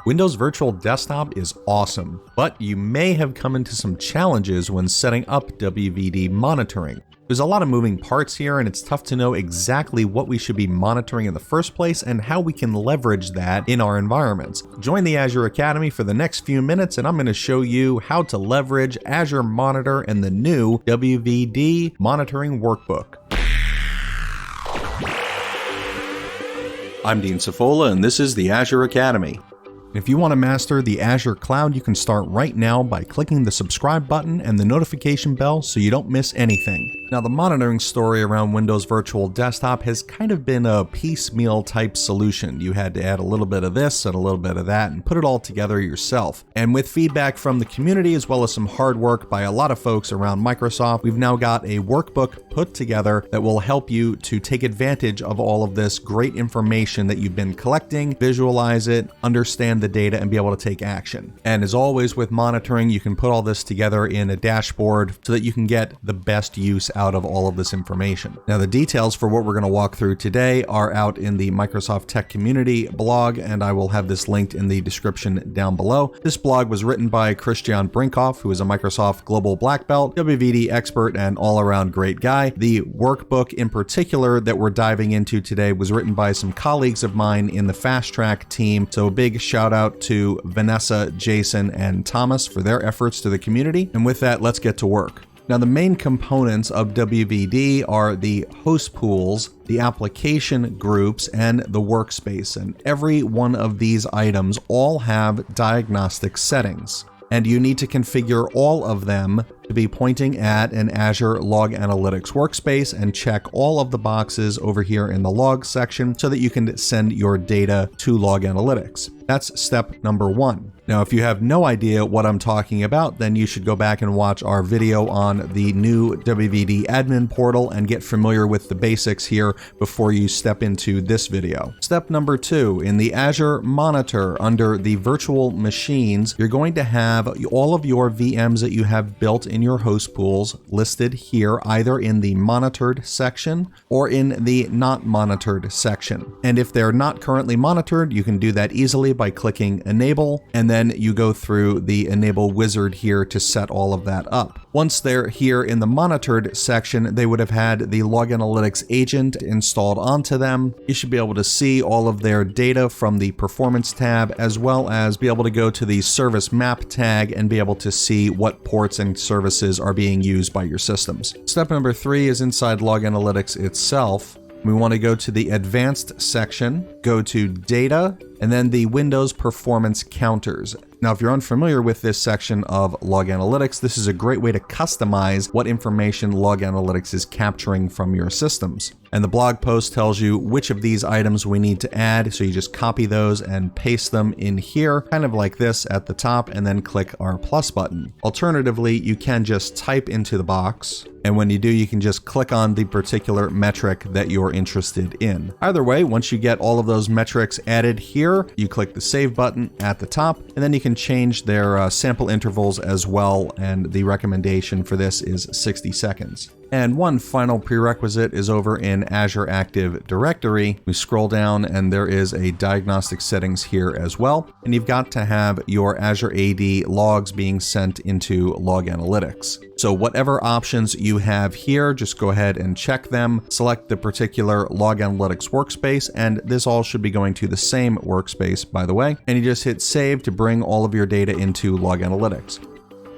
Windows Virtual Desktop is awesome, but you may have come into some challenges when setting up WVD monitoring. There's a lot of moving parts here, and it's tough to know exactly what we should be monitoring in the first place and how we can leverage that in our environments. Join the Azure Academy for the next few minutes, and I'm going to show you how to leverage Azure Monitor and the new WVD Monitoring Workbook. I'm Dean Safola, and this is the Azure Academy. If you want to master the Azure Cloud, you can start right now by clicking the subscribe button and the notification bell so you don't miss anything. Now, the monitoring story around Windows Virtual Desktop has kind of been a piecemeal type solution. You had to add a little bit of this and a little bit of that and put it all together yourself. And with feedback from the community, as well as some hard work by a lot of folks around Microsoft, we've now got a workbook put together that will help you to take advantage of all of this great information that you've been collecting, visualize it, understand the data, and be able to take action. And as always with monitoring, you can put all this together in a dashboard so that you can get the best use out of all of this information. Now, the details for what we're going to walk through today are out in the Microsoft Tech Community blog, and I will have this linked in the description down below. This blog was written by Christian Brinkhoff, who is a Microsoft Global Black Belt, WVD expert, and all-around great guy. The workbook in particular that we're diving into today was written by some colleagues of mine in the Fast Track team, so a big shout out to Vanessa, Jason, and Thomas for their efforts to the community. And with that, let's get to work. Now, the main components of WVD are the host pools, the application groups, and the workspace. And every one of these items all have diagnostic settings. And you need to configure all of them to be pointing at an Azure Log Analytics workspace and check all of the boxes over here in the log section so that you can send your data to Log Analytics. That's step number one. Now, if you have no idea what I'm talking about, then you should go back and watch our video on the new WVD admin portal and get familiar with the basics here before you step into this video. Step number two, in the Azure Monitor under the virtual machines, you're going to have all of your VMs that you have built in your host pools listed here, either in the monitored section or in the not monitored section. And if they're not currently monitored, you can do that easily by clicking enable, and then you go through the enable wizard here to set all of that up. Once they're here in the monitored section, they would have had the Log Analytics agent installed onto them. You should be able to see all of their data from the performance tab, as well as be able to go to the service map tag and be able to see what ports and services are being used by your systems. Step number three is inside Log Analytics itself. We want to go to the advanced section, go to data, and then the Windows performance counters. Now, if you're unfamiliar with this section of Log Analytics, this is a great way to customize what information Log Analytics is capturing from your systems. And the blog post tells you which of these items we need to add, so you just copy those and paste them in here, kind of like this at the top, and then click our plus button. Alternatively, you can just type into the box, and when you do, you can just click on the particular metric that you're interested in. Either way, once you get all of those metrics added here, you click the save button at the top, and then you can change their sample intervals as well, and the recommendation for this is 60 seconds. And one final prerequisite is over in Azure Active Directory. We scroll down and there is a diagnostic settings here as well. And you've got to have your Azure AD logs being sent into Log Analytics. So whatever options you have here, just go ahead and check them, select the particular Log Analytics workspace, and this all should be going to the same workspace, by the way. And you just hit save to bring all of your data into Log Analytics.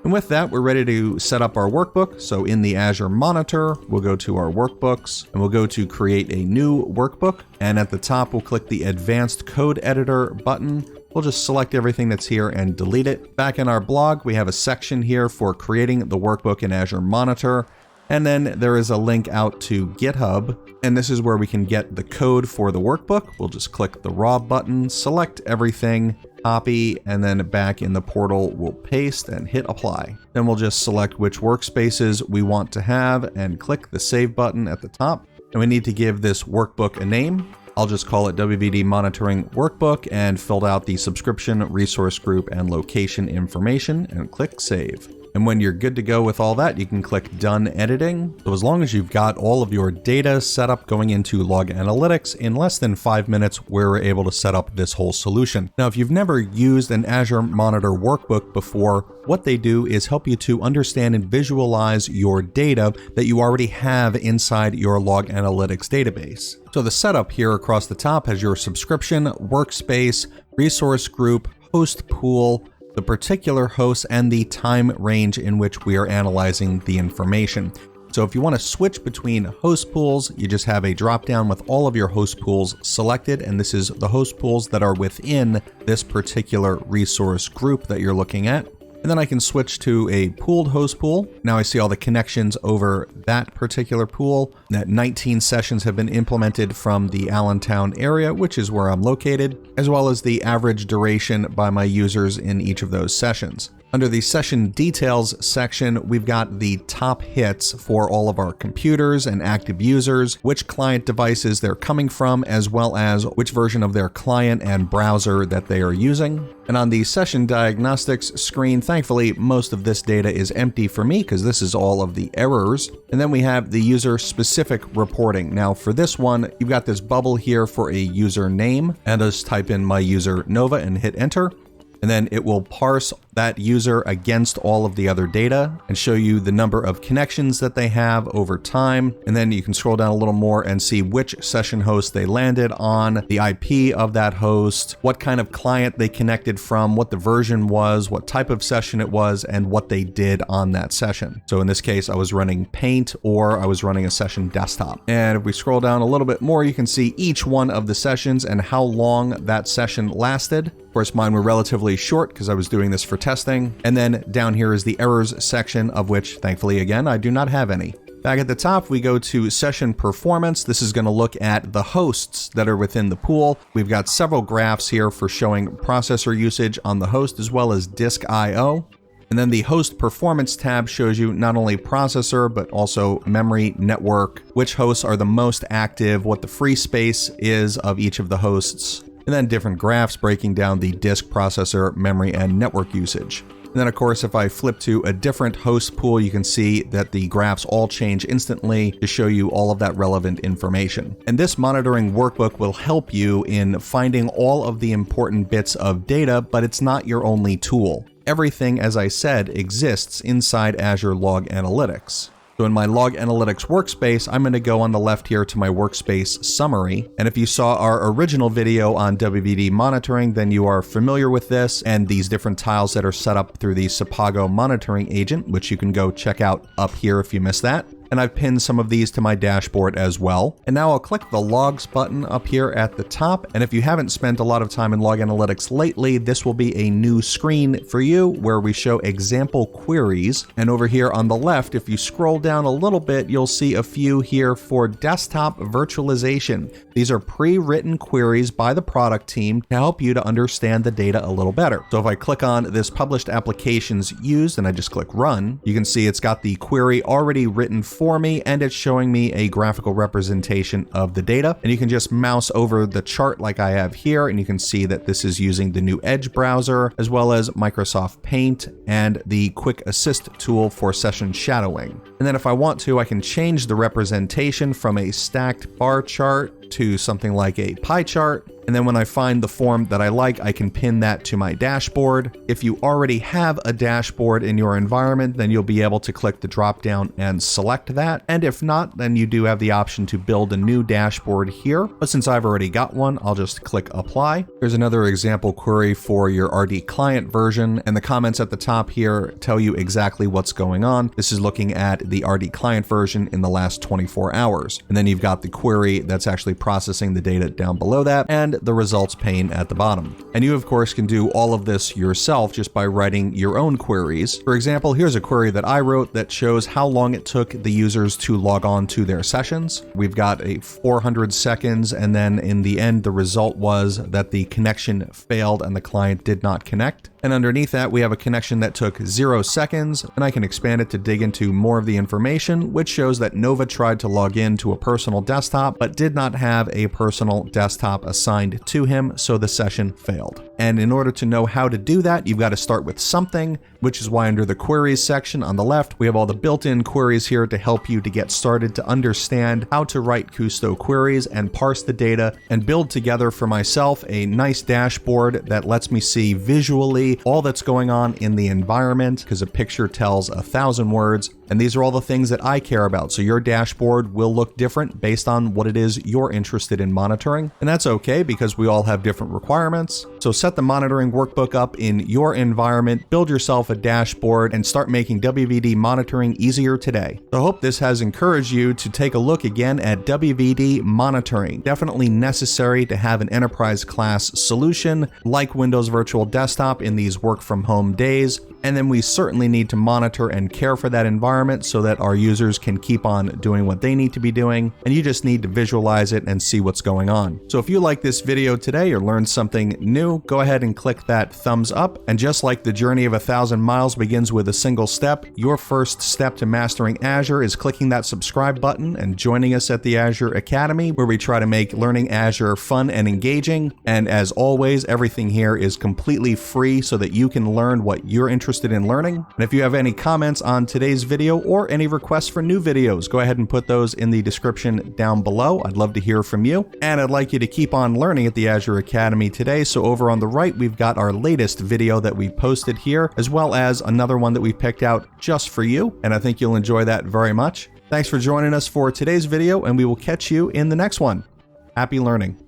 And with that, we're ready to set up our workbook. So in the Azure Monitor, we'll go to our workbooks and we'll go to create a new workbook. And at the top, we'll click the Advanced Code Editor button. We'll just select everything that's here and delete it. Back in our blog, we have a section here for creating the workbook in Azure Monitor. And then there is a link out to GitHub, and this is where we can get the code for the workbook. We'll just click the raw button, select everything, copy, and then back in the portal, we'll paste and hit apply. Then we'll just select which workspaces we want to have and click the save button at the top. And we need to give this workbook a name. I'll just call it WVD Monitoring Workbook and filled out the subscription, resource group, and location information and click save. And when you're good to go with all that, you can click Done Editing. So as long as you've got all of your data set up going into Log Analytics, in less than 5 minutes, we're able to set up this whole solution. Now, if you've never used an Azure Monitor workbook before, what they do is help you to understand and visualize your data that you already have inside your Log Analytics database. So the setup here across the top has your subscription, workspace, resource group, host pool, the particular host, and the time range in which we are analyzing the information. So if you want to switch between host pools, you just have a drop down with all of your host pools selected, and this is the host pools that are within this particular resource group that you're looking at. And then I can switch to a pooled host pool. Now I see all the connections over that particular pool. That 19 sessions have been implemented from the Allentown area, which is where I'm located, as well as the average duration by my users in each of those sessions. Under the session details section, we've got the top hits for all of our computers and active users, which client devices they're coming from, as well as which version of their client and browser that they are using. And on the session diagnostics screen, thankfully, most of this data is empty for me because this is all of the errors. And then we have the user specific reporting. Now for this one, you've got this bubble here for a username, and just type in my user Nova and hit enter. And then it will parse that user against all of the other data and show you the number of connections that they have over time. And then you can scroll down a little more and see which session host they landed on, the IP of that host, what kind of client they connected from, what the version was, what type of session it was, and what they did on that session. So in this case, I was running Paint or I was running a session desktop. And if we scroll down a little bit more, you can see each one of the sessions and how long that session lasted. Of course, mine were relatively short because I was doing this for testing. And then down here is the errors section, of which, thankfully, again, I do not have any. Back at the top, we go to session performance. This is going to look at the hosts that are within the pool. We've got several graphs here for showing processor usage on the host as well as disk I/O. And then the host performance tab shows you not only processor, but also memory, network, which hosts are the most active, what the free space is of each of the hosts, and then different graphs breaking down the disk, processor, memory, and network usage. And then of course, if I flip to a different host pool, you can see that the graphs all change instantly to show you all of that relevant information. And this monitoring workbook will help you in finding all of the important bits of data, but it's not your only tool. Everything, as I said, exists inside Azure Log Analytics. So in my Log Analytics workspace, I'm going to go on the left here to my workspace summary. And if you saw our original video on WVD monitoring, then you are familiar with this and these different tiles that are set up through the Sapago monitoring agent, which you can go check out up here if you missed that. And I've pinned some of these to my dashboard as well. And now I'll click the Logs button up here at the top. And if you haven't spent a lot of time in Log Analytics lately, this will be a new screen for you where we show example queries. And over here on the left, if you scroll down a little bit, you'll see a few here for desktop virtualization. These are pre-written queries by the product team to help you to understand the data a little better. So if I click on this published applications used and I just click run, you can see it's got the query already written for me, and it's showing me a graphical representation of the data. And you can just mouse over the chart like I have here, and you can see that this is using the new Edge browser, as well as Microsoft Paint and the Quick Assist tool for session shadowing. And then if I want to, I can change the representation from a stacked bar chart to something like a pie chart. And then when I find the form that I like, I can pin that to my dashboard. If you already have a dashboard in your environment, then you'll be able to click the drop down and select that. And if not, then you do have the option to build a new dashboard here. But since I've already got one, I'll just click apply. There's another example query for your RD client version, and the comments at the top here tell you exactly what's going on. This is looking at the RD client version in the last 24 hours. And then you've got the query that's actually processing the data down below that, and the results pane at the bottom. And you of course can do all of this yourself just by writing your own queries. For example, here's a query that I wrote that shows how long it took the users to log on to their sessions. We've got a 400 seconds, and then in the end the result was that the connection failed and the client did not connect. And underneath that, we have a connection that took 0 seconds, and I can expand it to dig into more of the information, which shows that Nova tried to log in to a personal desktop, but did not have a personal desktop assigned to him, so the session failed. And in order to know how to do that, you've got to start with something, which is why under the queries section on the left, we have all the built-in queries here to help you to get started to understand how to write Kusto queries and parse the data and build together for myself a nice dashboard that lets me see visually all that's going on in the environment, because a picture tells 1,000 words. And these are all the things that I care about. So your dashboard will look different based on what it is you're interested in monitoring. And that's okay because we all have different requirements. So set the monitoring workbook up in your environment, build yourself a dashboard, and start making WVD monitoring easier today. So I hope this has encouraged you to take a look again at WVD monitoring. Definitely necessary to have an enterprise class solution like Windows Virtual Desktop in these work from home days. And then we certainly need to monitor and care for that environment so that our users can keep on doing what they need to be doing. And you just need to visualize it and see what's going on. So if you like this video today or learned something new, go ahead and click that thumbs up. And just like the journey of 1,000 miles begins with a single step, your first step to mastering Azure is clicking that subscribe button and joining us at the Azure Academy, where we try to make learning Azure fun and engaging. And as always, everything here is completely free so that you can learn what you're interested in learning. And if you have any comments on today's video or any requests for new videos, go ahead and put those in the description down below. I'd love to hear from you. And I'd like you to keep on learning at the Azure Academy today. So over on the right, we've got our latest video that we posted here, as well as another one that we picked out just for you. And I think you'll enjoy that very much. Thanks for joining us for today's video, and we will catch you in the next one. Happy learning.